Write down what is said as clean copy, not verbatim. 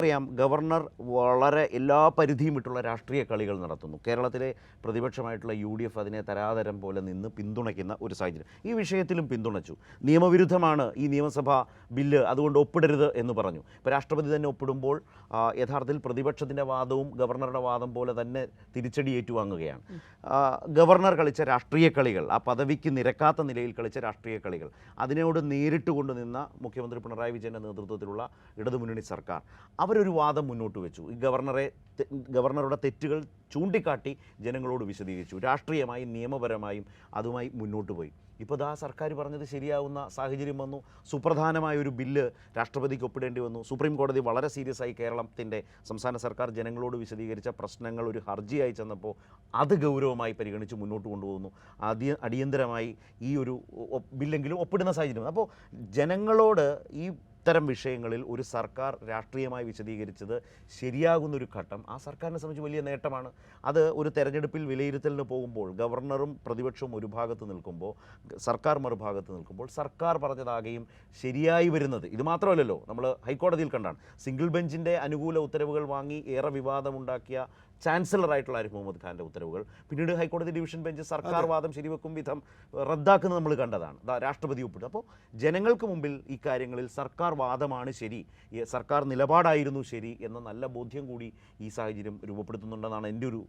അറിയാം, ഗവർണർ വളരെ എല്ലാ പരിധിയും വിട്ടുള്ള രാഷ്ട്രീയ കളികൾ നടത്തുന്നു. കേരളത്തിലെ പ്രതിപക്ഷമായിട്ടുള്ള UDF അതിനെ തരാതരം പോലെ നിന്ന് പിന്തുണയ്ക്കുന്ന ഒരു സാഹചര്യം ഈ വിഷയത്തിലും പിന്തുണച്ചു. നിയമവിരുദ്ധമാണ് ഈ നിയമസഭാ ബില്ല്, അതുകൊണ്ട് ഒപ്പിടരുത് എന്ന് പറഞ്ഞു. ഇപ്പോൾ രാഷ്ട്രപതി തന്നെ ഒപ്പിടുമ്പോൾ യഥാർത്ഥത്തിൽ പ്രതിപക്ഷത്തിൻ്റെ വാദവും ഗവർണറുടെ വാദം പോലെ തന്നെ തിരിച്ചടി ഏറ്റുവാങ്ങുകയാണ്. ഗവർണർ കളിച്ച രാഷ്ട്രീയ കളികൾ, ആ പദവിക്ക് നിരക്കാത്ത നിലയിൽ കളിച്ച രാഷ്ട്രീയ കളികൾ, അതിനോട് നേരിട്ട് കൊണ്ടുനിന്ന മുഖ്യമന്ത്രി പിണറായി വിജയൻ്റെ നേതൃത്വത്തിലുള്ള ഇടതുമുന്നണി സർക്കാർ അവരൊരു വാദം മുന്നോട്ട് വെച്ചു. ഈ ഗവർണറുടെ തെറ്റുകൾ ചൂണ്ടിക്കാട്ടി ജനങ്ങളോട് വിശദീകരിച്ചു. രാഷ്ട്രീയമായും നിയമപരമായും അതുമായി മുന്നോട്ട് പോയി. ഇപ്പോൾ ആ സർക്കാർ പറഞ്ഞത് ശരിയാവുന്ന സാഹചര്യം വന്നു. സുപ്രധാനമായ ഒരു ബില്ല് രാഷ്ട്രപതിക്ക് ഒപ്പിടേണ്ടി വന്നു. സുപ്രീം കോടതി വളരെ സീരിയസ് ആയി കേരളത്തിൻ്റെ സംസ്ഥാന സർക്കാർ ജനങ്ങളോട് വിശദീകരിച്ച പ്രശ്നങ്ങൾ ഒരു ഹർജിയായി ചെന്നപ്പോൾ അത് ഗൗരവമായി പരിഗണിച്ച് മുന്നോട്ട് കൊണ്ടുപോകുന്നു. അടിയന്തരമായി ഈ ഒരു ബില്ലെങ്കിലും ഒപ്പിടുന്ന സാഹചര്യം. അപ്പോൾ ജനങ്ങളോട് ഈ ഇത്തരം വിഷയങ്ങളിൽ ഒരു സർക്കാർ രാഷ്ട്രീയമായി വിശദീകരിച്ചത് ശരിയാകുന്നൊരു ഘട്ടം ആ സർക്കാരിനെ സംബന്ധിച്ച് വലിയ നേട്ടമാണ്. അത് ഒരു തെരഞ്ഞെടുപ്പിൽ വിലയിരുത്തലിന് പോകുമ്പോൾ ഗവർണറും പ്രതിപക്ഷവും ഒരു ഭാഗത്ത് നിൽക്കുമ്പോൾ സർക്കാർ മറുഭാഗത്ത് നിൽക്കുമ്പോൾ സർക്കാർ പറഞ്ഞതാകെയും ശരിയായി വരുന്നത്. ഇത് മാത്രമല്ലല്ലോ, നമ്മൾ ഹൈക്കോടതിയിൽ കണ്ടാണ് സിംഗിൾ ബെഞ്ചിൻ്റെ അനുകൂല ഉത്തരവുകൾ വാങ്ങി ഏറെ വിവാദമുണ്ടാക്കിയ ചാൻസലറായിട്ടുള്ള ആരിഫ് മുഹമ്മദ് ഖാൻ്റെ ഉത്തരവുകൾ പിന്നീട് ഹൈക്കോടതി ഡിവിഷൻ ബെഞ്ച് സർക്കാർ വാദം ശരിവെക്കും വിധം റദ്ദാക്കുന്നത് നമ്മൾ കണ്ടതാണ്. രാഷ്ട്രപതി ഒപ്പിട്ടു. അപ്പോൾ ജനങ്ങൾക്ക് മുമ്പിൽ ഈ കാര്യങ്ങളിൽ സർക്കാർ വാദമാണ് ശരി, സർക്കാർ നിലപാടായിരുന്നു ശരി എന്ന നല്ല ബോധ്യം കൂടി ഈ സാഹചര്യം രൂപപ്പെടുത്തുന്നുണ്ടെന്നാണ് എൻ്റെ ഒരു